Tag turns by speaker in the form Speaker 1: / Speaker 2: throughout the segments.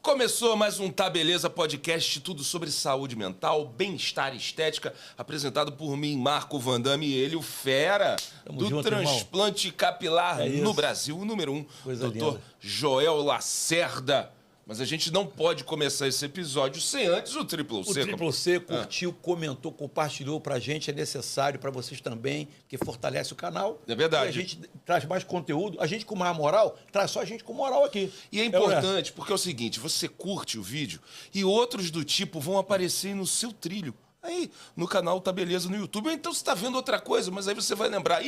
Speaker 1: Começou mais um Tá Beleza Podcast, tudo sobre saúde mental, bem-estar e estética, apresentado por mim, Marco Van Damme, e ele, o fera do
Speaker 2: junto,
Speaker 1: transplante capilar no Brasil, o número 1, Dr. Joel Lacerda. Mas a gente não pode começar esse episódio sem antes o Triplo C.
Speaker 2: O Triplo C curtiu, comentou, compartilhou pra gente, é necessário para vocês também, porque fortalece o canal.
Speaker 1: É verdade.
Speaker 2: E a gente traz mais conteúdo, a gente com mais moral, traz só a gente com moral aqui.
Speaker 1: E é importante, porque é o seguinte, você curte o vídeo e outros do tipo vão aparecer no seu trilho. Aí, no canal Tá Beleza no YouTube. Ou então você tá vendo outra coisa, mas aí você vai lembrar,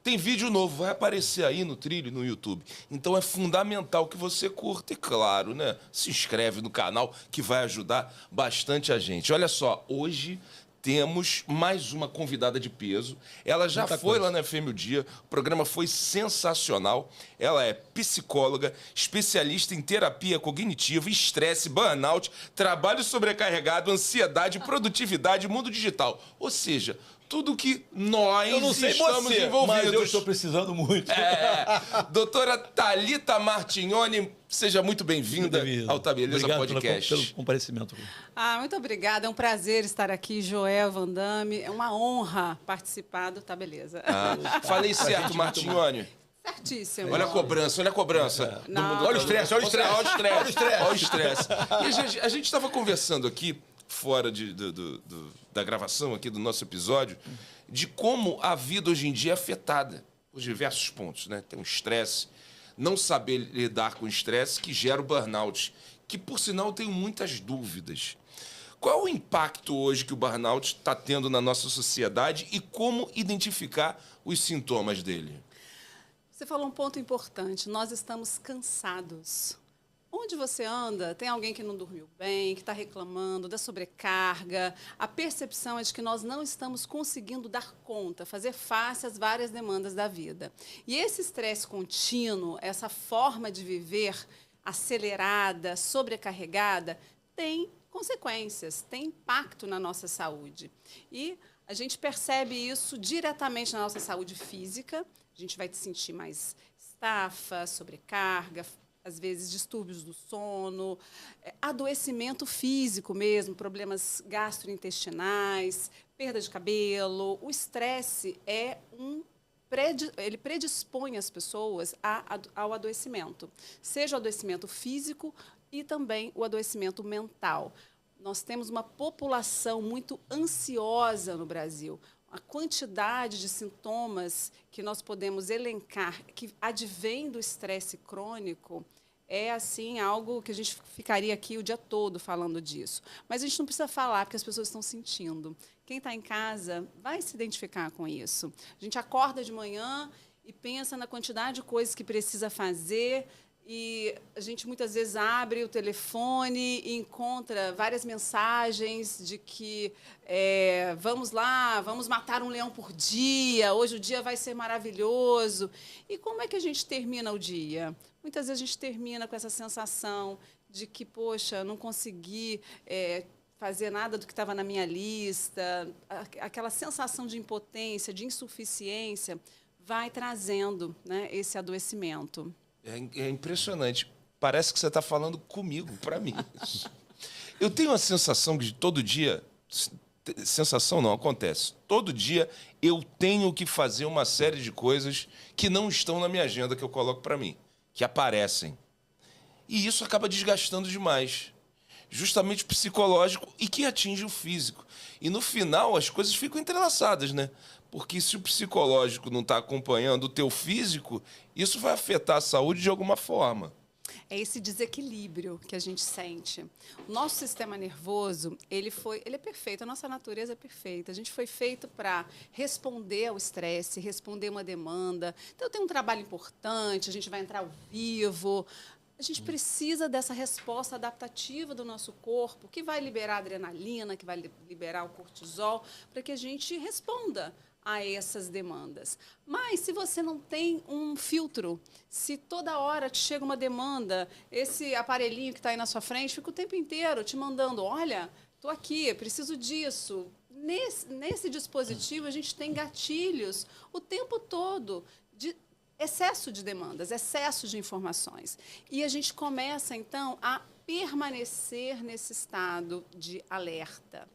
Speaker 1: tem vídeo novo, vai aparecer aí no trilho no YouTube. Então é fundamental que você curta e, claro, né, se inscreve no canal que vai ajudar bastante a gente. Olha só, hoje temos mais uma convidada de peso. Ela já foi lá na FM o Dia, o programa foi sensacional. Ela é psicóloga, especialista em terapia cognitiva, estresse, burnout, trabalho sobrecarregado, ansiedade, produtividade, mundo digital. Ou seja, tudo que nós estamos envolvidos.
Speaker 2: Mas eu estou precisando muito.
Speaker 1: Doutora Thalita Martignoni, seja muito bem-vinda ao Tá Beleza Podcast.
Speaker 2: Pelo comparecimento.
Speaker 3: Muito obrigada, é um prazer estar aqui, Joel Van Damme. É uma honra participar do Tá Beleza.
Speaker 1: Falei certo, Martignoni?
Speaker 3: Certíssimo.
Speaker 1: Olha a cobrança, olha a cobrança.
Speaker 2: Olha o estresse, olha o estresse.
Speaker 1: Olha o estresse. E a gente estava conversando aqui, fora da gravação aqui do nosso episódio, de como a vida hoje em dia é afetada por diversos pontos, né? Tem um estresse, não saber lidar com o estresse que gera o burnout, que, por sinal, eu tenho muitas dúvidas. Qual é o impacto hoje que o burnout está tendo na nossa sociedade e como identificar os sintomas dele?
Speaker 3: Você falou um ponto importante. Nós estamos cansados. Onde você anda, tem alguém que não dormiu bem, que está reclamando da sobrecarga. A percepção é de que nós não estamos conseguindo dar conta, fazer face às várias demandas da vida. E esse estresse contínuo, essa forma de viver acelerada, sobrecarregada, tem consequências, tem impacto na nossa saúde. E a gente percebe isso diretamente na nossa saúde física. A gente vai se sentir mais estafa, sobrecarga, às vezes distúrbios do sono, adoecimento físico mesmo, problemas gastrointestinais, perda de cabelo. O estresse ele predispõe as pessoas ao adoecimento, seja o adoecimento físico e também o adoecimento mental. Nós temos uma população muito ansiosa no Brasil. A quantidade de sintomas que nós podemos elencar que advém do estresse crônico é, assim, algo que a gente ficaria aqui o dia todo falando disso. Mas a gente não precisa falar, porque as pessoas estão sentindo. Quem está em casa vai se identificar com isso. A gente acorda de manhã e pensa na quantidade de coisas que precisa fazer, e a gente muitas vezes abre o telefone e encontra várias mensagens de que vamos lá, vamos matar um leão por dia, hoje o dia vai ser maravilhoso. E como é que a gente termina o dia? Muitas vezes a gente termina com essa sensação de que, poxa, não consegui fazer nada do que estava na minha lista. Aquela sensação de impotência, de insuficiência, vai trazendo, né, esse adoecimento.
Speaker 1: É impressionante. Parece que você está falando comigo, para mim. Eu tenho a sensação de todo dia... Sensação não, acontece. Todo dia eu tenho que fazer uma série de coisas que não estão na minha agenda, que eu coloco para mim, que aparecem. E isso acaba desgastando demais. Justamente o psicológico e que atinge o físico. E no final as coisas ficam entrelaçadas, né? Porque se o psicológico não está acompanhando o teu físico, isso vai afetar a saúde de alguma forma.
Speaker 3: É esse desequilíbrio que a gente sente. O nosso sistema nervoso, ele é perfeito, a nossa natureza é perfeita. A gente foi feito para responder ao estresse, responder uma demanda. Então, tem um trabalho importante, a gente vai entrar ao vivo. A gente precisa dessa resposta adaptativa do nosso corpo, que vai liberar a adrenalina, que vai liberar o cortisol, para que a gente responda a essas demandas. Mas se você não tem um filtro, se toda hora te chega uma demanda, esse aparelhinho que está aí na sua frente fica o tempo inteiro te mandando, olha, estou aqui, preciso disso. Nesse dispositivo, a gente tem gatilhos o tempo todo. excesso de demandas, excesso de informações. E a gente começa, então, a permanecer nesse estado de alerta.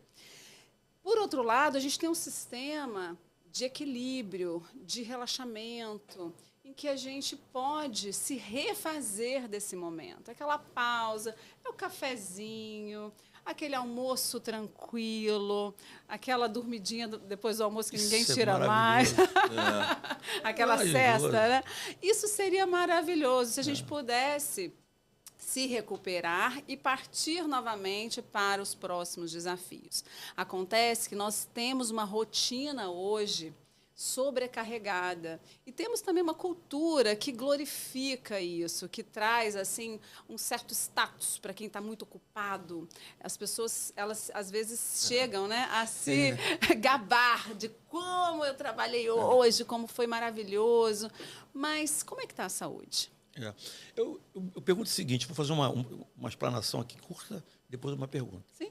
Speaker 3: Por outro lado, a gente tem um sistema de equilíbrio, de relaxamento, em que a gente pode se refazer desse momento. Aquela pausa, é o cafezinho, aquele almoço tranquilo, aquela dormidinha depois do almoço que ninguém tira mais. Aquela cesta, né? Isso seria maravilhoso se a gente pudesse se recuperar e partir novamente para os próximos desafios. Acontece que nós temos uma rotina hoje sobrecarregada. E temos também uma cultura que glorifica isso, que traz assim um certo status para quem está muito ocupado. As pessoas, elas às vezes chegam, né, a se gabar de como eu trabalhei hoje, como foi maravilhoso. Mas como é que está a saúde?
Speaker 2: Eu pergunto o seguinte, vou fazer uma explanação aqui curta, depois uma pergunta.
Speaker 3: Sim.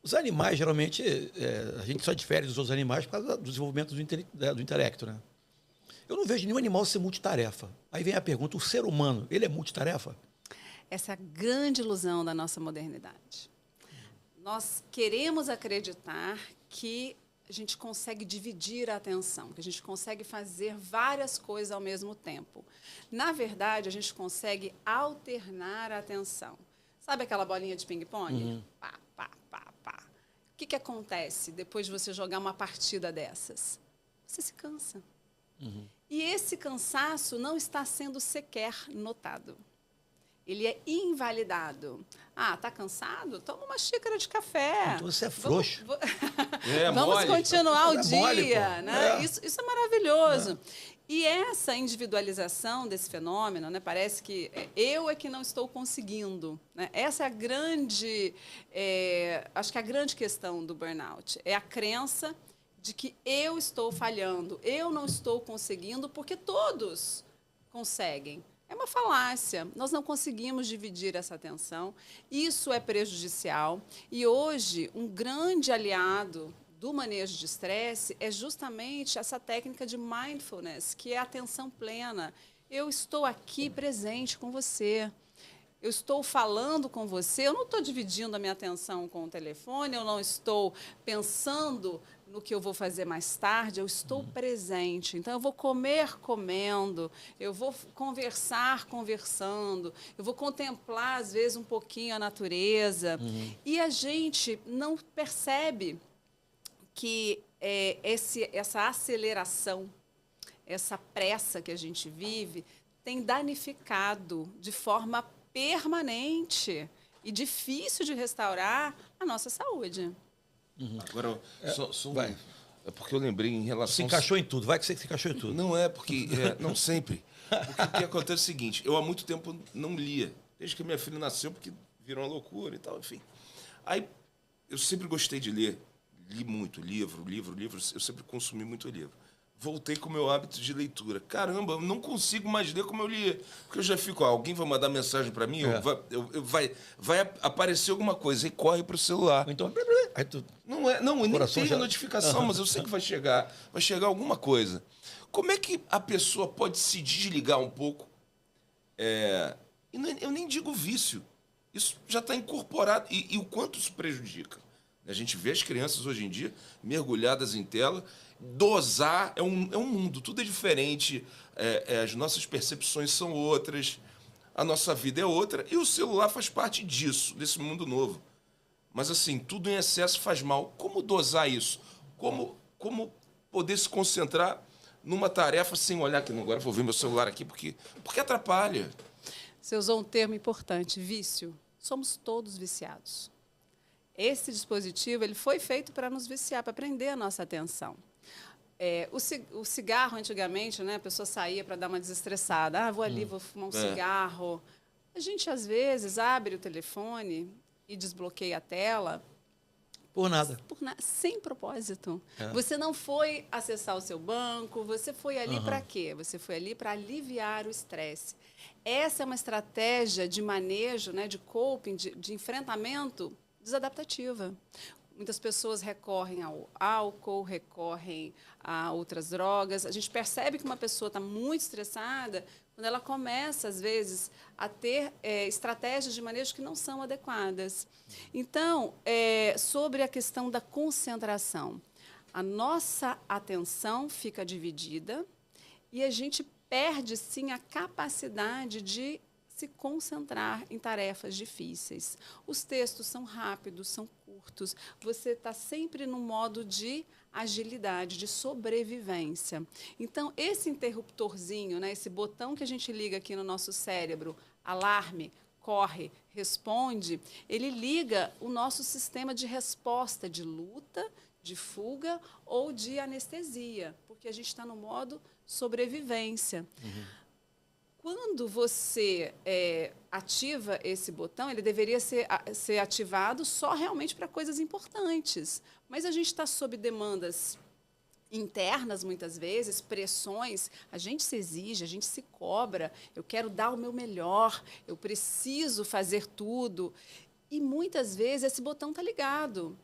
Speaker 2: Os animais, geralmente, a gente só difere dos outros animais por causa do desenvolvimento do intelecto, né? Eu não vejo nenhum animal ser multitarefa. Aí vem a pergunta, o ser humano, ele é multitarefa?
Speaker 3: Essa é a grande ilusão da nossa modernidade. Nós queremos acreditar que a gente consegue dividir a atenção, que a gente consegue fazer várias coisas ao mesmo tempo. Na verdade, a gente consegue alternar a atenção. Sabe aquela bolinha de ping-pong? Pá, pá, pá, pá. O que acontece depois de você jogar uma partida dessas? Você se cansa. E esse cansaço não está sendo sequer notado. Ele é invalidado. Ah, tá cansado? Toma uma xícara de café.
Speaker 2: Então você é frouxo.
Speaker 3: Vamos continuar o
Speaker 2: É
Speaker 3: dia.
Speaker 2: mole,
Speaker 3: Né? Isso é maravilhoso. E essa individualização desse fenômeno, né, parece que eu é que não estou conseguindo. Né? Essa é a grande, acho que a grande questão do burnout. É a crença de que eu estou falhando, eu não estou conseguindo, porque todos conseguem. É uma falácia. Nós não conseguimos dividir essa atenção. Isso é prejudicial. E hoje, um grande aliado do manejo de estresse é justamente essa técnica de mindfulness, que é a atenção plena. Eu estou aqui presente com você. Eu estou falando com você, eu não estou dividindo a minha atenção com o telefone, eu não estou pensando no que eu vou fazer mais tarde, eu estou presente. Então, eu vou comer comendo, eu vou conversar conversando, eu vou contemplar, às vezes, um pouquinho a natureza. E a gente não percebe que essa aceleração, essa pressa que a gente vive, tem danificado de forma permanente e difícil de restaurar a nossa saúde.
Speaker 1: Agora,
Speaker 2: vai.
Speaker 1: É porque eu lembrei em relação...
Speaker 2: Se encaixou em tudo, vai que você se encaixou em tudo.
Speaker 1: Não é, porque... não sempre. Porque o que acontece é o seguinte, eu há muito tempo não lia. Desde que minha filha nasceu, porque virou uma loucura e tal, enfim. Aí, eu sempre gostei de ler. Li muito, livro. Eu sempre consumi muito livro. Voltei com o meu hábito de leitura. Caramba, eu não consigo mais ler como eu lia. Porque eu já fico, alguém vai mandar mensagem para mim, vai aparecer alguma coisa e corre para o celular.
Speaker 2: Então, aí tu...
Speaker 1: Não, eu nem tenho
Speaker 2: já...
Speaker 1: notificação, mas eu sei que vai chegar alguma coisa. Como é que a pessoa pode se desligar um pouco? Eu nem digo vício. Isso já está incorporado. E o quanto isso prejudica? A gente vê as crianças hoje em dia mergulhadas em tela. Dosar é um mundo, tudo é diferente, as nossas percepções são outras, a nossa vida é outra, e o celular faz parte disso, desse mundo novo. Mas, assim, tudo em excesso faz mal. Como dosar isso? Como poder se concentrar numa tarefa sem olhar aqui? Agora eu vou ver meu celular aqui, porque atrapalha.
Speaker 3: Você usou um termo importante, vício. Somos todos viciados. Esse dispositivo ele foi feito para nos viciar, para prender a nossa atenção. O cigarro, antigamente, né, a pessoa saía para dar uma desestressada. Ah, vou ali, vou fumar um cigarro. A gente, às vezes, abre o telefone e desbloqueia a tela.
Speaker 2: Por nada.
Speaker 3: Sem propósito. Você não foi acessar o seu banco, você foi ali para quê? Você foi ali para aliviar o estresse. Essa é uma estratégia de manejo, né, de coping, de enfrentamento desadaptativa. Muitas pessoas recorrem ao álcool, recorrem a outras drogas. A gente percebe que uma pessoa está muito estressada quando ela começa, às vezes, a ter estratégias de manejo que não são adequadas. Então, sobre a questão da concentração, a nossa atenção fica dividida e a gente perde, sim, a capacidade de se concentrar em tarefas difíceis. Os textos são rápidos, são curtos, você está sempre no modo de agilidade, de sobrevivência. Então, esse interruptorzinho, né, esse botão que a gente liga aqui no nosso cérebro, alarme, corre, responde, ele liga o nosso sistema de resposta de luta, de fuga ou de anestesia, porque a gente está no modo sobrevivência. Quando você ativa esse botão, ele deveria ser ativado só realmente para coisas importantes. Mas a gente está sob demandas internas, muitas vezes, pressões. A gente se exige, a gente se cobra. Eu quero dar o meu melhor, eu preciso fazer tudo. E, muitas vezes, esse botão está ligado.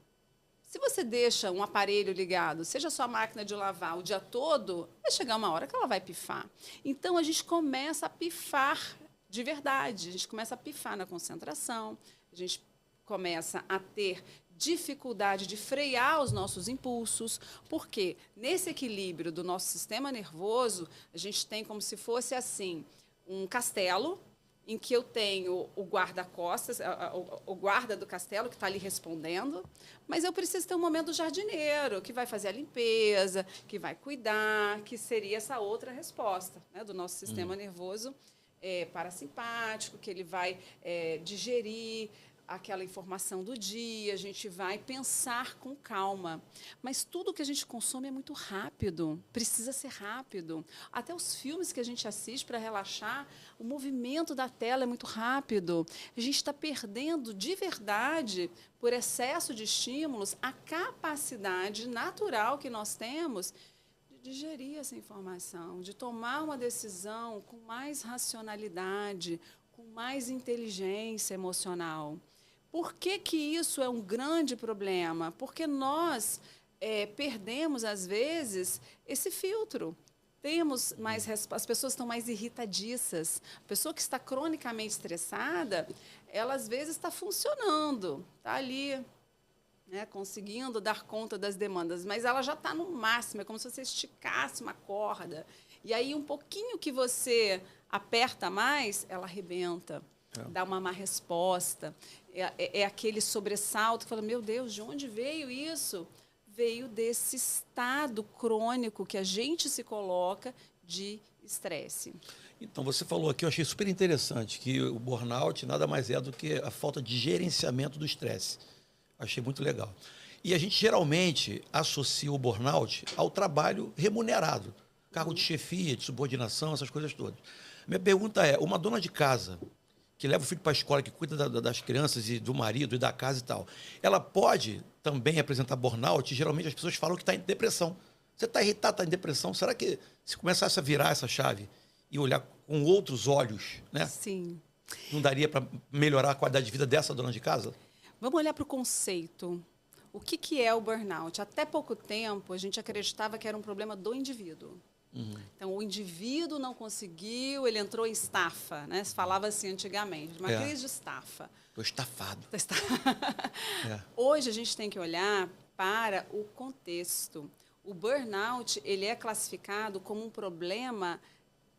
Speaker 3: Se você deixa um aparelho ligado, seja a sua máquina de lavar o dia todo, vai chegar uma hora que ela vai pifar. Então, a gente começa a pifar de verdade. A gente começa a pifar na concentração, a gente começa a ter dificuldade de frear os nossos impulsos, porque nesse equilíbrio do nosso sistema nervoso, a gente tem como se fosse assim, um castelo, em que eu tenho o guarda-costas, o guarda do castelo que está ali respondendo, mas eu preciso ter um momento do jardineiro, que vai fazer a limpeza, que vai cuidar, que seria essa outra resposta, né, do nosso sistema nervoso parasimpático, que ele vai digerir aquela informação do dia, a gente vai pensar com calma. Mas tudo que a gente consome é muito rápido, precisa ser rápido. Até os filmes que a gente assiste para relaxar, o movimento da tela é muito rápido. A gente está perdendo, de verdade, por excesso de estímulos, a capacidade natural que nós temos de digerir essa informação, de tomar uma decisão com mais racionalidade, com mais inteligência emocional. Por que que isso é um grande problema? Porque nós perdemos, às vezes, esse filtro. Temos mais, as pessoas estão mais irritadiças. A pessoa que está cronicamente estressada, ela, às vezes, está funcionando, está ali, né, conseguindo dar conta das demandas, mas ela já está no máximo, é como se você esticasse uma corda. E aí, um pouquinho que você aperta mais, ela arrebenta, dá uma má resposta. É aquele sobressalto que fala, meu Deus, de onde veio isso? Veio desse estado crônico que a gente se coloca de estresse.
Speaker 2: Então, você falou aqui, eu achei super interessante, que o burnout nada mais é do que a falta de gerenciamento do estresse. Achei muito legal. E a gente geralmente associa o burnout ao trabalho remunerado, cargo de chefia, de subordinação, essas coisas todas. Minha pergunta é, uma dona de casa que leva o filho para a escola, que cuida das crianças e do marido e da casa e tal, ela pode também apresentar burnout? Geralmente as pessoas falam que está em depressão. Você está irritado, está em depressão. Será que se começasse a virar essa chave e olhar com outros olhos, né?
Speaker 3: Sim.
Speaker 2: Não daria para melhorar a qualidade de vida dessa dona de casa?
Speaker 3: Vamos olhar para o conceito. O que é o burnout? Até pouco tempo, a gente acreditava que era um problema do indivíduo. Então, o indivíduo não conseguiu, ele entrou em estafa, né? Se falava assim antigamente, uma crise de estafa.
Speaker 2: Estou estafado.
Speaker 3: Hoje, a gente tem que olhar para o contexto. O burnout, ele é classificado como um problema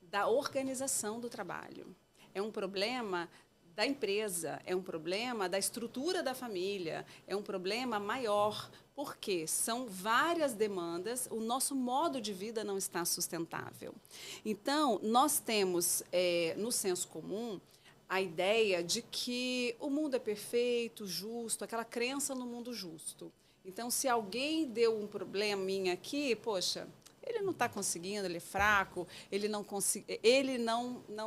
Speaker 3: da organização do trabalho. É um problema da empresa, é um problema da estrutura da família, é um problema maior, porque são várias demandas, o nosso modo de vida não está sustentável. Então, nós temos, no senso comum, a ideia de que o mundo é perfeito, justo, aquela crença no mundo justo. Então, se alguém deu um probleminha aqui, poxa, ele não está conseguindo, ele é fraco, ele não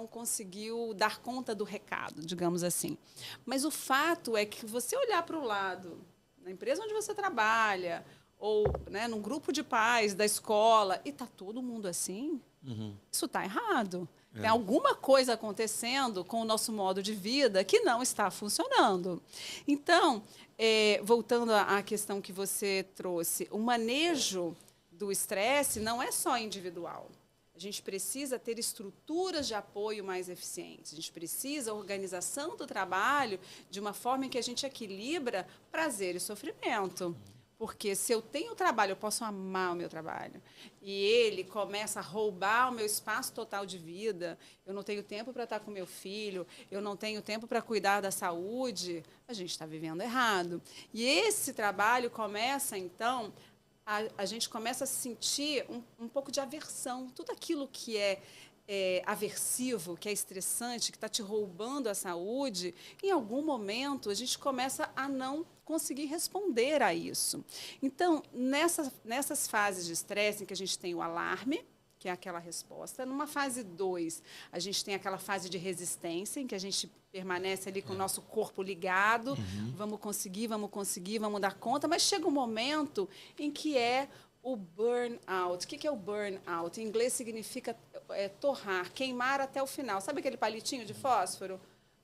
Speaker 3: conseguiu dar conta do recado, digamos assim. Mas o fato é que você olhar para o lado, na empresa onde você trabalha, ou, né, num grupo de pais da escola, e está todo mundo assim, isso está errado. Tem alguma coisa acontecendo com o nosso modo de vida que não está funcionando. Então, voltando à questão que você trouxe, o manejo do estresse não é só individual. A gente precisa ter estruturas de apoio mais eficientes. A gente precisa organização do trabalho de uma forma em que a gente equilibra prazer e sofrimento. Porque se eu tenho trabalho, eu posso amar o meu trabalho, e ele começa a roubar o meu espaço total de vida, eu não tenho tempo para estar com meu filho, eu não tenho tempo para cuidar da saúde, a gente está vivendo errado. E esse trabalho começa, então, a gente começa a sentir um pouco de aversão. Tudo aquilo que é aversivo, que é estressante, que está te roubando a saúde, em algum momento a gente começa a não conseguir responder a isso. Então, nessas fases de estresse em que a gente tem o alarme, que é aquela resposta, numa fase 2, a gente tem aquela fase de resistência, em que a gente permanece ali com o nosso corpo ligado, vamos conseguir, vamos dar conta, mas chega um momento em que é o burnout. O que é o burnout? Em inglês significa torrar, queimar até o final. Sabe aquele palitinho de fósforo?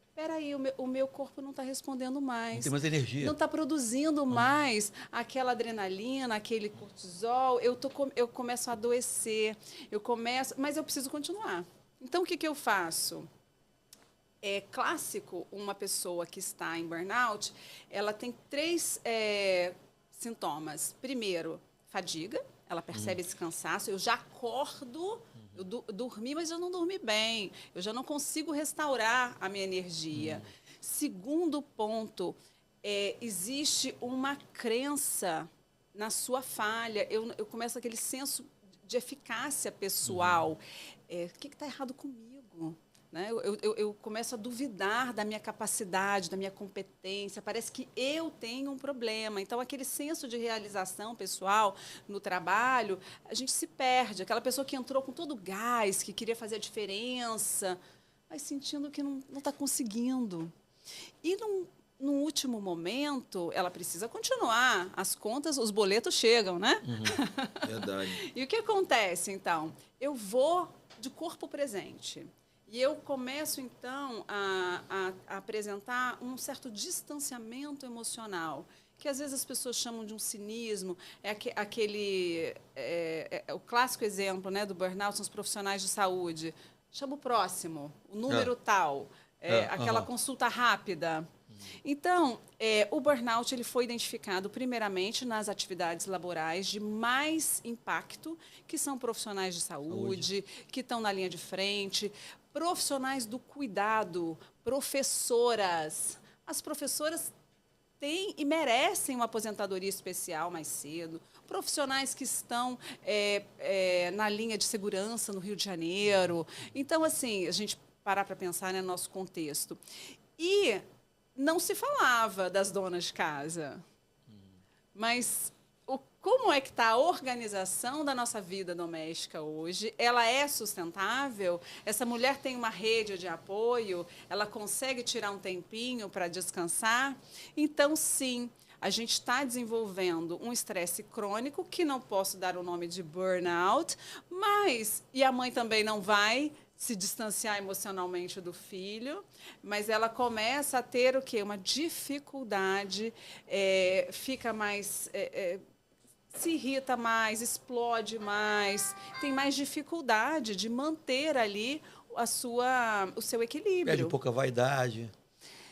Speaker 3: Espera aí, o meu corpo não está respondendo mais.
Speaker 2: Não tem mais energia.
Speaker 3: Não está produzindo mais aquela adrenalina, aquele cortisol. Eu começo a adoecer, mas eu preciso continuar. Então, o que eu faço? É clássico, uma pessoa que está em burnout, ela tem 3 sintomas. Primeiro, fadiga, ela percebe esse cansaço, eu já acordo, eu dormi, mas eu não dormi bem, eu já não consigo restaurar a minha energia. Segundo ponto, existe uma crença na sua falha, eu começo aquele senso de eficácia pessoal. O que está errado comigo? Né? Eu começo a duvidar da minha capacidade, da minha competência. Parece que eu tenho um problema. Então, aquele senso de realização pessoal no trabalho, a gente se perde. Aquela pessoa que entrou com todo o gás, que queria fazer a diferença, mas sentindo que não está conseguindo. E, num último momento, ela precisa continuar. As contas, os boletos chegam, né?
Speaker 1: Verdade.
Speaker 3: E o que acontece, então? Eu vou de corpo presente. E eu começo, então, a apresentar um certo distanciamento emocional, que às vezes as pessoas chamam de um cinismo. O clássico exemplo, né, do burnout são os profissionais de saúde. Chama o próximo, o número tal, aquela consulta rápida. Então, o burnout ele foi identificado primeiramente nas atividades laborais de mais impacto, que são profissionais de saúde. Que estão na linha de frente, profissionais do cuidado, professoras. As professoras têm e merecem uma aposentadoria especial mais cedo. Profissionais que estão na linha de segurança no Rio de Janeiro. Então, assim, a gente parar para pensar no nosso contexto. E não se falava das donas de casa. Mas como é que está a organização da nossa vida doméstica hoje? Ela é sustentável? Essa mulher tem uma rede de apoio? Ela consegue tirar um tempinho para descansar? Então, sim, a gente está desenvolvendo um estresse crônico, que não posso dar o nome de burnout, e a mãe também não vai se distanciar emocionalmente do filho, mas ela começa a ter o quê? Uma dificuldade, fica mais... se irrita mais, explode mais, tem mais dificuldade de manter ali o seu equilíbrio.
Speaker 2: Perde pouca vaidade,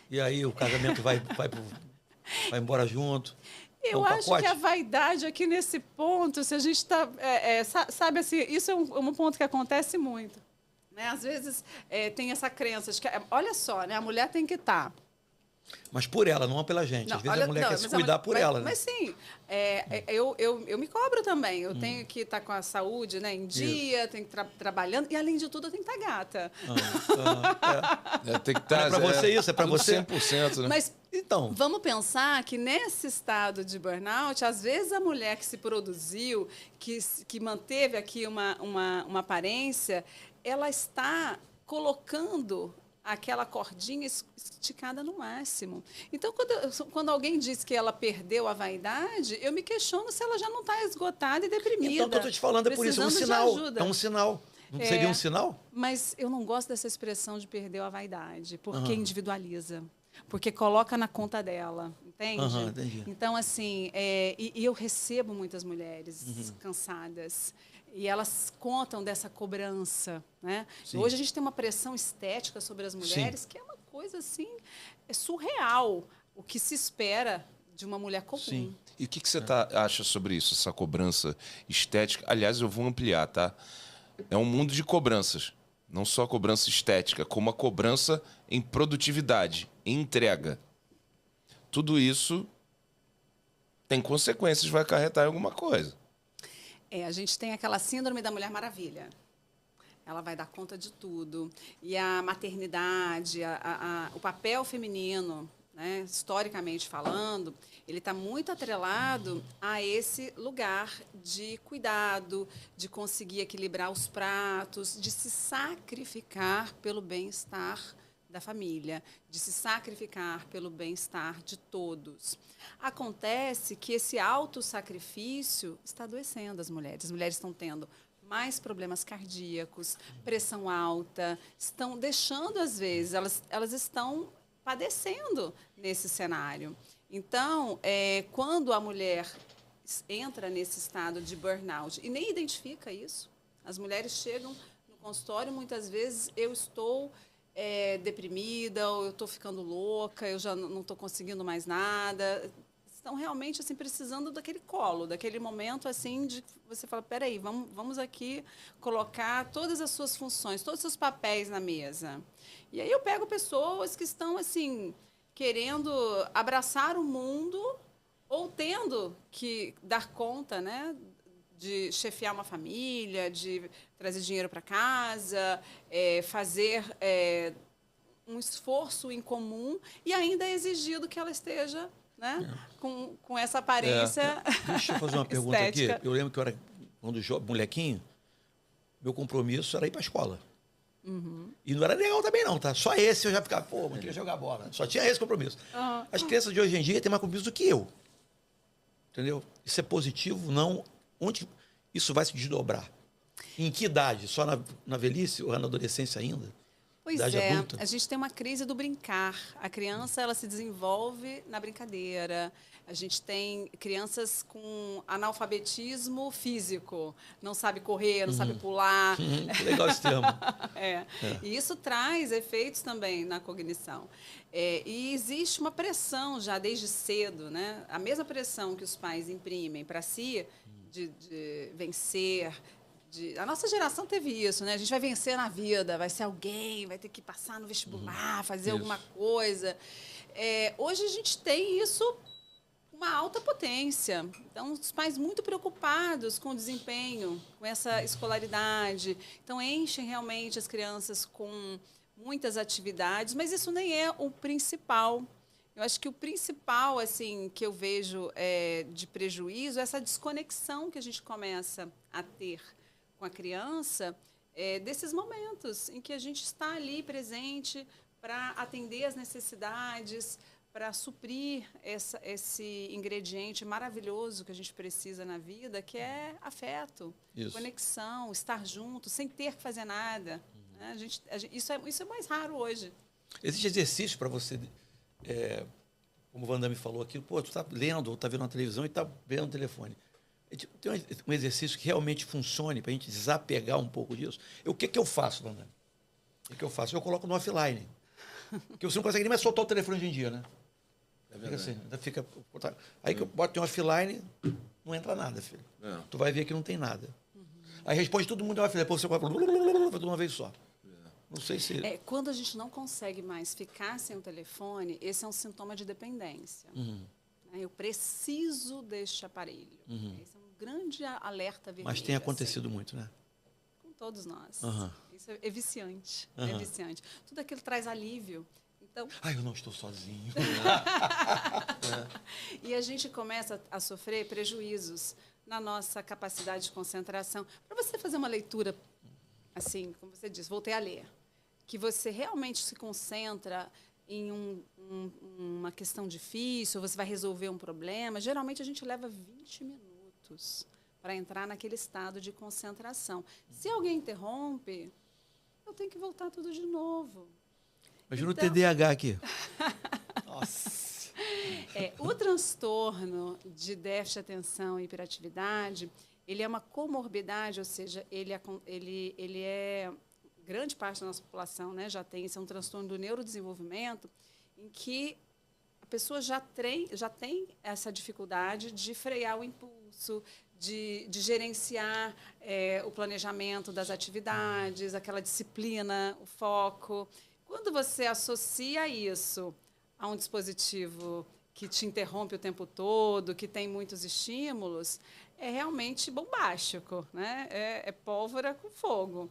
Speaker 2: e aí o casamento vai embora junto.
Speaker 3: Eu acho que a vaidade aqui nesse ponto, se a gente está... sabe assim, isso é um ponto que acontece muito. Né? Às vezes tem essa crença de que, olha só, né? A mulher tem que estar...
Speaker 2: Mas por ela, não pela gente. Às vezes a mulher quer se cuidar por ela, né?
Speaker 3: Mas sim, eu me cobro também. Eu tenho que estar com a saúde, né, em dia, tenho que estar trabalhando. E, além de tudo, eu tenho que estar gata.
Speaker 1: Tem que estar...
Speaker 2: É para você isso? É para você?
Speaker 1: 100%, né?
Speaker 3: Mas
Speaker 2: então,
Speaker 3: vamos pensar que nesse estado de burnout, às vezes a mulher que se produziu, que manteve aqui uma aparência, ela está colocando aquela cordinha esticada no máximo. Então, quando alguém diz que ela perdeu a vaidade, eu me questiono se ela já não está esgotada e deprimida.
Speaker 2: Então, o que eu estou te falando é por isso, é um sinal. É um sinal. Não seria um sinal?
Speaker 3: Mas eu não gosto dessa expressão de perdeu a vaidade, porque individualiza. Porque coloca na conta dela, entende?
Speaker 2: Entendi.
Speaker 3: Então, assim, e eu recebo muitas mulheres cansadas. E elas contam dessa cobrança, né? Hoje a gente tem uma pressão estética sobre as mulheres que é uma coisa, assim, surreal. O que se espera de uma mulher comum.
Speaker 2: Sim.
Speaker 1: E o que você acha sobre isso, essa cobrança estética? Aliás, eu vou ampliar, tá? É um mundo de cobranças. Não só a cobrança estética, como a cobrança em produtividade, em entrega. Tudo isso tem consequências, vai acarretar em alguma coisa.
Speaker 3: A gente tem aquela síndrome da Mulher Maravilha. Ela vai dar conta de tudo. E a maternidade, o papel feminino, né, historicamente falando, ele está muito atrelado a esse lugar de cuidado, de conseguir equilibrar os pratos, de se sacrificar pelo bem-estar da família, de se sacrificar pelo bem-estar de todos. Acontece que esse autossacrifício está adoecendo as mulheres. As mulheres estão tendo mais problemas cardíacos, pressão alta, estão deixando, às vezes, elas estão padecendo nesse cenário. Então, quando a mulher entra nesse estado de burnout e nem identifica isso, as mulheres chegam no consultório, muitas vezes eu estou deprimida, ou eu estou ficando louca, eu já não estou conseguindo mais nada. Estão realmente assim precisando daquele colo, daquele momento assim de você fala, peraí, vamos aqui colocar todas as suas funções, todos os seus papéis na mesa. E aí eu pego pessoas que estão assim querendo abraçar o mundo ou tendo que dar conta, né, de chefiar uma família, de trazer dinheiro para casa, fazer um esforço em comum e ainda é exigido que ela esteja, né, com essa aparência
Speaker 2: Deixa eu fazer uma pergunta
Speaker 3: estética.
Speaker 2: aqui. Eu lembro que eu era, quando molequinho, meu compromisso era ir para a escola. E não era legal também não, tá? Só esse eu já ficava, pô, não queria jogar bola. Só tinha esse compromisso. As crianças de hoje em dia têm mais compromisso do que eu. Entendeu? Isso é positivo? Não. Onde isso vai se desdobrar? Em que idade? Só na velhice ou na adolescência ainda?
Speaker 3: Pois
Speaker 2: Idade adulta?
Speaker 3: a gente tem uma crise do brincar. A criança ela se desenvolve na brincadeira. A gente tem crianças com analfabetismo físico, não sabe correr, não sabe pular.
Speaker 2: Que legal esse termo.
Speaker 3: E isso traz efeitos também na cognição. E existe uma pressão já desde cedo, né? A mesma pressão que os pais imprimem para si de vencer. A nossa geração teve isso, né? A gente vai vencer na vida, vai ser alguém, vai ter que passar no vestibular, fazer alguma coisa. Hoje a gente tem isso com uma alta potência. Então, os pais muito preocupados com o desempenho, com essa escolaridade. Então, enchem realmente as crianças com muitas atividades, mas isso nem é o principal. Eu acho que o principal, assim, que eu vejo de prejuízo é essa desconexão que a gente começa a ter com a criança, desses momentos em que a gente está ali presente para atender as necessidades, para suprir esse ingrediente maravilhoso que a gente precisa na vida, que é afeto, conexão, estar junto, sem ter que fazer nada. Né? Isso é mais raro hoje.
Speaker 2: Existe exercício para você, como o Wanda me falou aqui, pô, tu está lendo, ou está vendo na televisão e está vendo no telefone. Tem um exercício que realmente funcione para a gente desapegar um pouco disso. O que eu faço, Wanda? O que eu faço? Eu coloco no offline. Porque você não consegue nem mais soltar o telefone hoje em dia, né? Fica assim, aí que eu boto em offline, não entra nada, filho. Tu vai ver que não tem nada. Aí responde todo mundo em offline, depois você coloca de uma vez só. Não sei se...
Speaker 3: Quando a gente não consegue mais ficar sem o telefone, esse é um sintoma de dependência. Eu preciso deste aparelho. Esse é um grande alerta vermelho.
Speaker 2: Mas tem acontecido muito, né?
Speaker 3: Com todos nós. Isso é viciante. É viciante. Tudo aquilo traz alívio. Então,
Speaker 2: eu não estou sozinho.
Speaker 3: E a gente começa a sofrer prejuízos na nossa capacidade de concentração. Para você fazer uma leitura, assim, como você disse, voltei a ler, que você realmente se concentra em uma questão difícil, você vai resolver um problema, geralmente a gente leva 20 minutos para entrar naquele estado de concentração. Se alguém interrompe, eu tenho que voltar tudo de novo.
Speaker 2: Imagina o
Speaker 3: Então-
Speaker 2: TDAH aqui. Nossa.
Speaker 3: O transtorno de déficit de atenção e hiperatividade, ele é uma comorbidade, ou seja, ele é grande parte da nossa população, né, já tem, isso é um transtorno do neurodesenvolvimento, em que a pessoa já tem essa dificuldade de frear o impulso, de gerenciar o planejamento das atividades, aquela disciplina, o foco. Quando você associa isso a um dispositivo que te interrompe o tempo todo, que tem muitos estímulos, é realmente bombástico, né? É pólvora com fogo.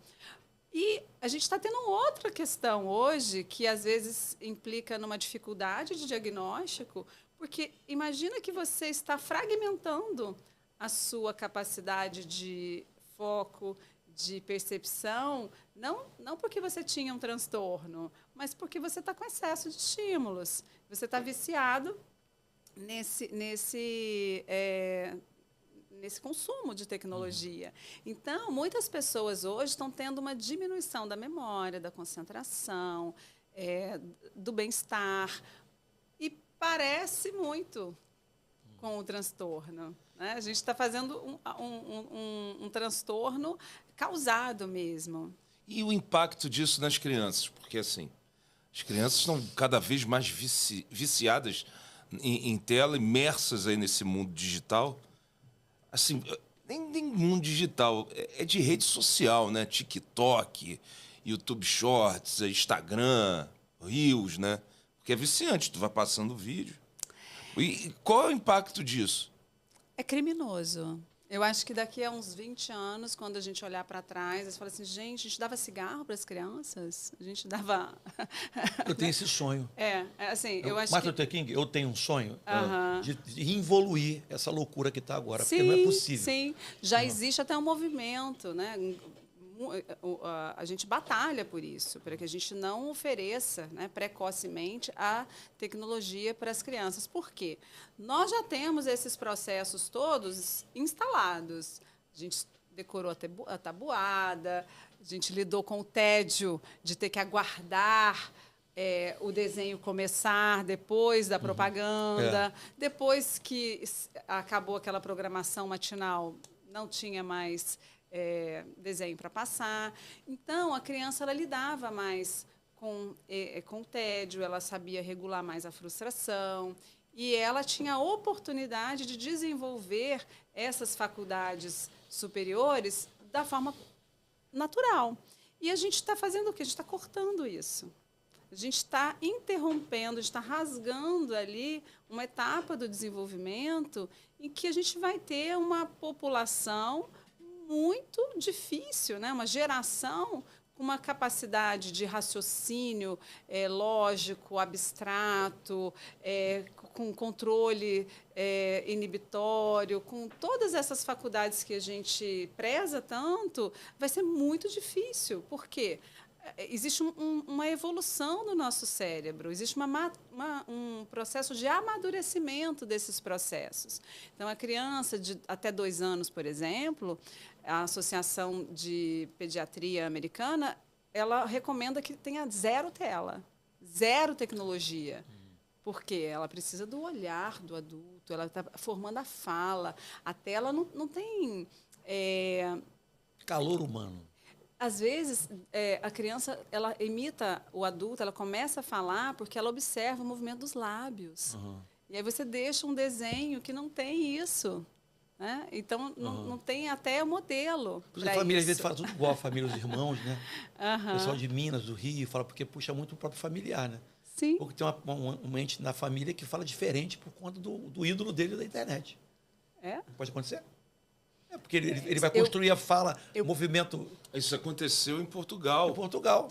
Speaker 3: E a gente está tendo outra questão hoje, que às vezes implica numa dificuldade de diagnóstico, porque imagina que você está fragmentando a sua capacidade de foco, de percepção, não porque você tinha um transtorno, mas porque você está com excesso de estímulos. Você está viciado nesse consumo de tecnologia. Então, muitas pessoas hoje estão tendo uma diminuição da memória, da concentração, do bem-estar, e parece muito com o transtorno, né? A gente está fazendo um transtorno causado mesmo.
Speaker 1: E o impacto disso nas crianças? Porque, assim, as crianças estão cada vez mais viciadas em tela, imersas aí nesse mundo digital. Assim, nem mundo digital, é de rede social, né? TikTok, YouTube Shorts, Instagram, Reels, né? Porque é viciante, tu vai passando o vídeo. E qual é o impacto disso?
Speaker 3: É criminoso. Eu acho que daqui a uns 20 anos, quando a gente olhar para trás, a gente fala assim, gente, a gente dava cigarro para as crianças? A gente dava...
Speaker 2: Eu tenho esse sonho.
Speaker 3: assim, eu acho
Speaker 2: Martin
Speaker 3: que...
Speaker 2: Luther King, eu tenho um sonho
Speaker 3: Aham.
Speaker 2: de involuir essa loucura que está agora,
Speaker 3: Sim,
Speaker 2: porque não é possível.
Speaker 3: sim. Já existe até um movimento, né? A gente batalha por isso, para que a gente não ofereça, né, precocemente a tecnologia para as crianças. Por quê? Nós já temos esses processos todos instalados. A gente decorou a tabuada, a gente lidou com o tédio de ter que aguardar o desenho começar depois da propaganda. Depois que acabou aquela programação matinal, não tinha mais desenho para passar. Então, a criança ela lidava mais com o tédio, ela sabia regular mais a frustração e ela tinha a oportunidade de desenvolver essas faculdades superiores da forma natural. E a gente está fazendo o quê? A gente está cortando isso. A gente está interrompendo, a gente está rasgando ali uma etapa do desenvolvimento em que a gente vai ter uma população muito difícil, né? Uma geração com uma capacidade de raciocínio lógico, abstrato, com controle inibitório, com todas essas faculdades que a gente preza tanto, vai ser muito difícil. Por quê? Existe uma evolução do nosso cérebro, existe um processo de amadurecimento desses processos. Então, a criança de até 2 anos, por exemplo, a Associação de Pediatria Americana, ela recomenda que tenha 0 tela, 0 tecnologia. Porque ela precisa do olhar do adulto, ela está formando a fala. A tela não tem...
Speaker 2: Calor humano.
Speaker 3: Às vezes, a criança ela imita o adulto, ela começa a falar porque ela observa o movimento dos lábios.
Speaker 2: Uhum.
Speaker 3: E aí você deixa um desenho que não tem isso. Né? Então, não tem até o modelo.
Speaker 2: Porque a família, às vezes, fala tudo igual, a família, os irmãos, né? O pessoal de Minas, do Rio, fala porque puxa muito o próprio familiar, né?
Speaker 3: Sim.
Speaker 2: Porque tem uma ente na família que fala diferente por conta do ídolo dele da internet. Pode acontecer? Porque ele vai construir a fala, o movimento...
Speaker 1: Isso aconteceu em Portugal.
Speaker 2: Em Portugal.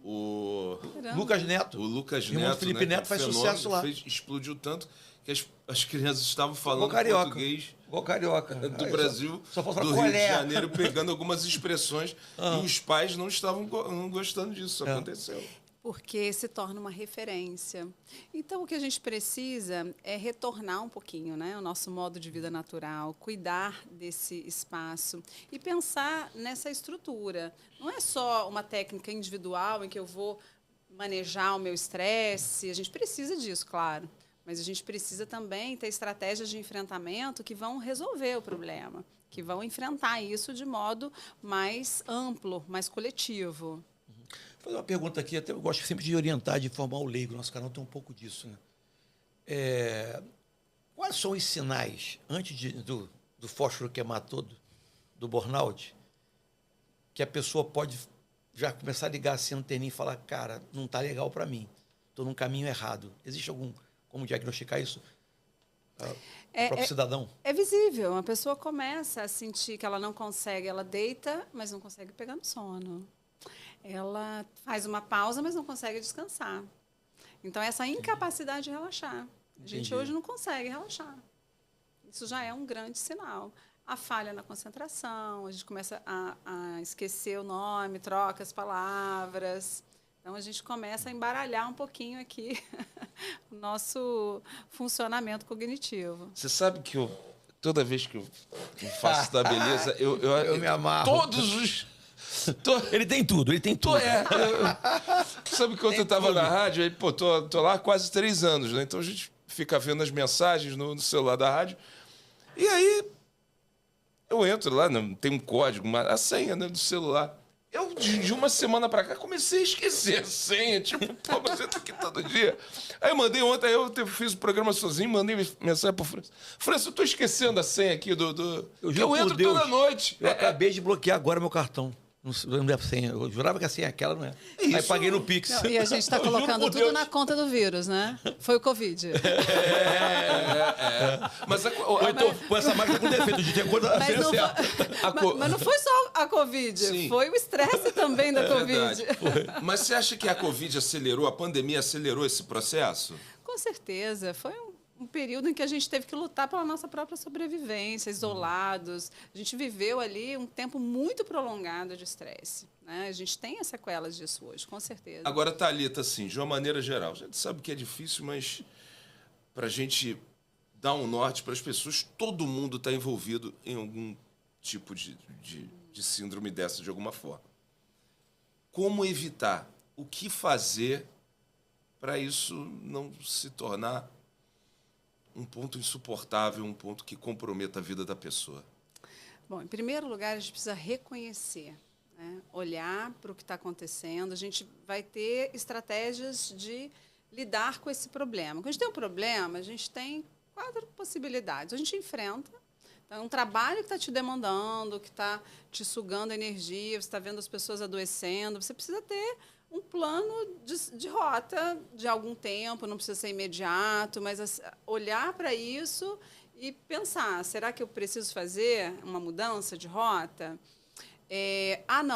Speaker 1: O
Speaker 2: Lucas Neto.
Speaker 1: O Lucas
Speaker 2: Irmão do
Speaker 1: Neto,
Speaker 2: Felipe
Speaker 1: né,
Speaker 2: Neto faz
Speaker 1: fenômeno,
Speaker 2: sucesso lá.
Speaker 1: Explodiu tanto que as crianças estavam falando
Speaker 2: Igual carioca.
Speaker 1: português
Speaker 2: Igual carioca.
Speaker 1: do
Speaker 2: Aí
Speaker 1: Brasil,
Speaker 2: só falta
Speaker 1: do
Speaker 2: falar
Speaker 1: Rio de
Speaker 2: colher.
Speaker 1: Janeiro, pegando algumas expressões e os pais não estavam gostando disso. Isso aconteceu.
Speaker 3: Porque se torna uma referência. Então, o que a gente precisa é retornar um pouquinho, né, o nosso modo de vida natural, cuidar desse espaço e pensar nessa estrutura. Não é só uma técnica individual em que eu vou manejar o meu estresse, a gente precisa disso, claro, mas a gente precisa também ter estratégias de enfrentamento que vão resolver o problema, que vão enfrentar isso de modo mais amplo, mais coletivo.
Speaker 2: Vou fazer uma pergunta aqui, até eu gosto sempre de orientar, de informar o leigo, nosso canal tem um pouco disso, né? Quais são os sinais, antes do fósforo queimar todo, do burnout, que a pessoa pode já começar a ligar assim a anteninha e falar, cara, não está legal para mim, estou num caminho errado. Existe como diagnosticar isso? O próprio cidadão?
Speaker 3: É visível, a pessoa começa a sentir que ela não consegue, ela deita, mas não consegue pegar no sono. Ela faz uma pausa, mas não consegue descansar. Então, essa incapacidade de relaxar. A gente hoje não consegue relaxar. Isso já é um grande sinal. A falha na concentração, a gente começa a esquecer o nome, troca as palavras. Então, a gente começa a embaralhar um pouquinho aqui o nosso funcionamento cognitivo.
Speaker 1: Você sabe que toda vez que eu faço da beleza,
Speaker 2: eu me amarro.
Speaker 1: Todos os...
Speaker 2: Ele tem tudo, ele tem tudo.
Speaker 1: Sabe quando eu estava na rádio, aí, pô, tô lá há quase 3 anos, né? Então a gente fica vendo as mensagens no celular da rádio. E aí eu entro lá, tem um código, a senha, né, do celular. Eu, de uma semana pra cá, comecei a esquecer a senha. Tipo, pô, mas eu tô aqui todo dia. Aí eu mandei ontem, eu fiz o programa sozinho, mandei mensagem pro França. França, eu tô esquecendo a senha aqui eu entro toda noite.
Speaker 2: Eu acabei de bloquear agora meu cartão. Não lembro a senha. Eu jurava que a senha é aquela, não é? Aí paguei no Pix.
Speaker 3: Não, e a gente está colocando tudo na conta do vírus, né? Foi o Covid.
Speaker 1: Mas
Speaker 2: com essa máquina com defeito de ter conta
Speaker 3: mas, não foi, mas não foi só a Covid,
Speaker 1: Sim.
Speaker 3: foi o estresse também da Covid.
Speaker 1: Mas você acha que a Covid acelerou, a pandemia acelerou esse processo?
Speaker 3: Com certeza. Foi um período em que a gente teve que lutar pela nossa própria sobrevivência, isolados. A gente viveu ali um tempo muito prolongado de estresse, né? A gente tem as sequelas disso hoje, com certeza.
Speaker 1: Agora, Thalita, assim, de uma maneira geral, a gente sabe que é difícil, mas para a gente dar um norte para as pessoas, todo mundo está envolvido em algum tipo de síndrome dessa, de alguma forma. Como evitar? O que fazer para isso não se tornar um ponto insuportável, um ponto que comprometa a vida da pessoa?
Speaker 3: Bom, em primeiro lugar, a gente precisa reconhecer, né? Olhar para o que está acontecendo. A gente vai ter estratégias de lidar com esse problema. Quando a gente tem um problema, a gente tem 4 possibilidades. A gente enfrenta. Então, é um trabalho que está te demandando, que está te sugando energia, você está vendo as pessoas adoecendo. Você precisa ter um plano de rota de algum tempo, não precisa ser imediato, mas olhar para isso e pensar, será que eu preciso fazer uma mudança de rota?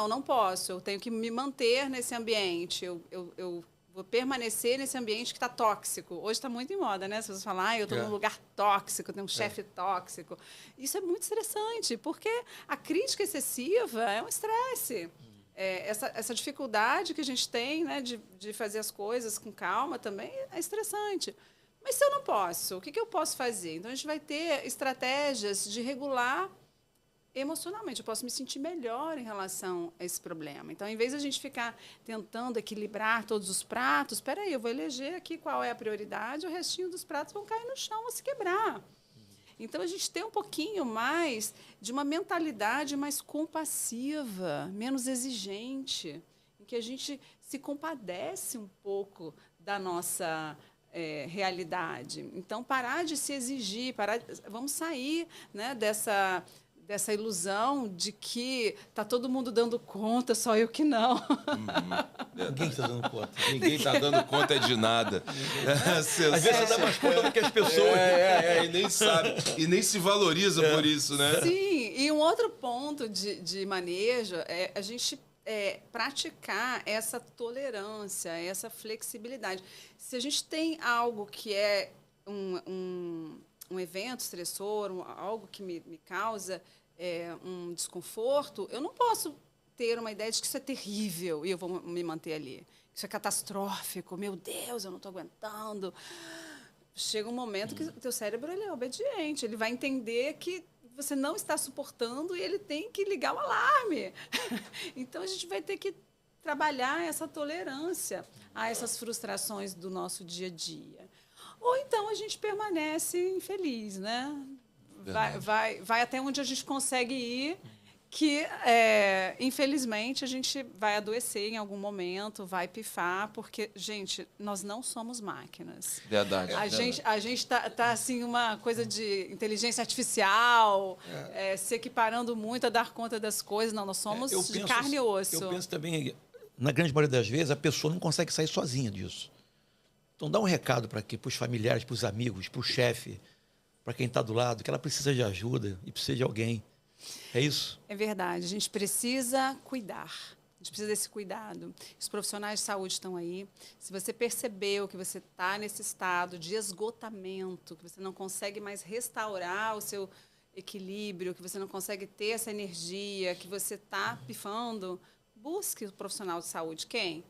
Speaker 3: Não posso, eu tenho que me manter nesse ambiente, eu vou permanecer nesse ambiente que está tóxico. Hoje está muito em moda, né? Se você falar, eu estou num lugar tóxico, tenho um chefe tóxico. Isso é muito estressante, porque a crítica excessiva é um estresse. Essa dificuldade que a gente tem, né, de fazer as coisas com calma também é estressante. Mas se eu não posso, o que eu posso fazer? Então, a gente vai ter estratégias de regular emocionalmente. Eu posso me sentir melhor em relação a esse problema. Então, em vez de a gente ficar tentando equilibrar todos os pratos, espera aí, eu vou eleger aqui qual é a prioridade, o restinho dos pratos vão cair no chão ou se quebrar. Então, a gente tem um pouquinho mais de uma mentalidade mais compassiva, menos exigente, em que a gente se compadece um pouco da nossa realidade. Então, parar de se exigir, vamos sair, né, dessa ilusão de que está todo mundo dando conta, só eu que não.
Speaker 2: Ninguém está dando conta.
Speaker 1: Ninguém está dando conta de nada.
Speaker 2: Às vezes você dá mais conta do que as pessoas.
Speaker 1: E nem sabe. E nem se valoriza por isso, né?
Speaker 3: Sim, e um outro ponto de manejo é a gente praticar essa tolerância, essa flexibilidade. Se a gente tem algo que é um evento estressor, algo que me causa um desconforto, eu não posso ter uma ideia de que isso é terrível e eu vou me manter ali. isso é catastrófico, meu Deus, eu não estou aguentando. Chega um momento que o teu cérebro ele é obediente, ele vai entender que você não está suportando e ele tem que ligar o alarme. Então, a gente vai ter que trabalhar essa tolerância a essas frustrações do nosso dia a dia. Ou então a gente permanece infeliz, né? Vai até onde a gente consegue ir, que, infelizmente, a gente vai adoecer em algum momento, vai pifar, porque, gente, nós não somos máquinas.
Speaker 1: Verdade.
Speaker 3: A gente tá assim, uma coisa de inteligência artificial, se equiparando muito a dar conta das coisas. Não, nós somos de carne e osso.
Speaker 2: Eu penso também, na grande maioria das vezes, a pessoa não consegue sair sozinha disso. Então, dá um recado para os familiares, para os amigos, para o chefe, para quem está do lado, que ela precisa de ajuda e precisa de alguém. É isso?
Speaker 3: É verdade. A gente precisa cuidar. A gente precisa desse cuidado. Os profissionais de saúde estão aí. Se você percebeu que você está nesse estado de esgotamento, que você não consegue mais restaurar o seu equilíbrio, que você não consegue ter essa energia, que você está pifando, busque o profissional de saúde. Quem?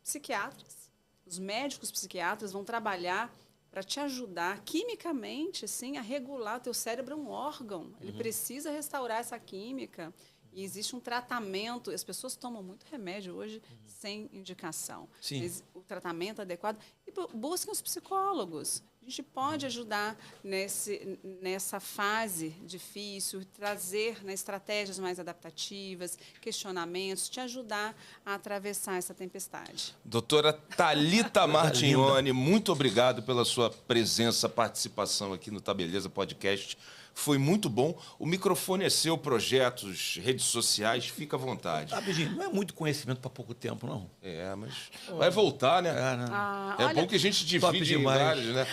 Speaker 3: Psiquiatras. Os médicos psiquiatras vão trabalhar para te ajudar quimicamente, sim, a regular. O teu cérebro é um órgão. Ele precisa restaurar essa química. E existe um tratamento. As pessoas tomam muito remédio hoje sem indicação.
Speaker 2: Sim.
Speaker 3: Mas o tratamento adequado. E busquem os psicólogos. A gente pode ajudar nessa fase difícil, trazer, né, estratégias mais adaptativas, questionamentos, te ajudar a atravessar essa tempestade.
Speaker 1: Doutora Thalita Martignoni, muito obrigado pela sua presença, participação aqui no Tá Beleza Podcast. Foi muito bom. O microfone é seu, projetos, redes sociais, fica à vontade.
Speaker 2: Rapidinho, não é muito conhecimento para pouco tempo, não.
Speaker 1: Mas vai voltar, né? É
Speaker 3: Olha,
Speaker 1: bom que a gente divide em vários, né?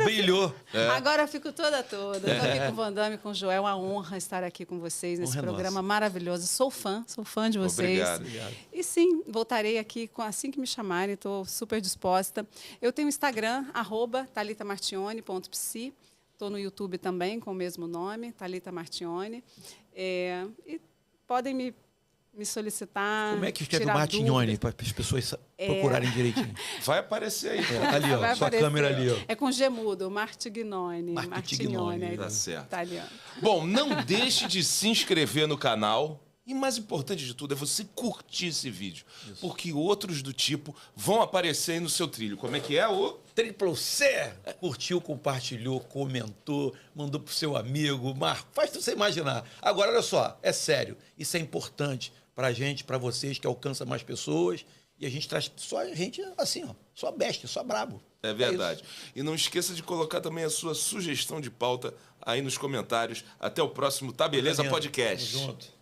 Speaker 2: Brilhou.
Speaker 3: Agora eu fico toda. Estou aqui com o Van Damme e com o Joel. É uma honra estar aqui com vocês nesse programa maravilhoso. Sou fã de vocês.
Speaker 1: Obrigado.
Speaker 3: E sim, voltarei aqui assim que me chamarem, estou super disposta. Eu tenho o Instagram, @thalitamartignoni.psi. Estou no YouTube também, com o mesmo nome, Thalita Martignoni. E podem me solicitar.
Speaker 2: Como é que escreve o Martignoni, para as pessoas procurarem direitinho?
Speaker 1: Vai aparecer aí.
Speaker 2: Ali, ó, sua câmera ali. Ó.
Speaker 3: É com G mudo, Martignoni.
Speaker 2: Martignoni,
Speaker 1: tá certo.
Speaker 3: Italiano.
Speaker 1: Bom, não deixe de se inscrever no canal. E mais importante de tudo é você curtir esse vídeo. Isso. Porque outros do tipo vão aparecer aí no seu trilho. Como é que é o...
Speaker 2: Triple C! Curtiu, compartilhou, comentou, mandou pro seu amigo, marcou, faz você imaginar. Agora, olha só, é sério, isso é importante pra gente, pra vocês, que alcança mais pessoas, e a gente traz só a gente assim, ó, só bestia, só brabo.
Speaker 1: É verdade. E não esqueça de colocar também a sua sugestão de pauta aí nos comentários. Até o próximo Tá Beleza Podcast.
Speaker 2: Tamo junto.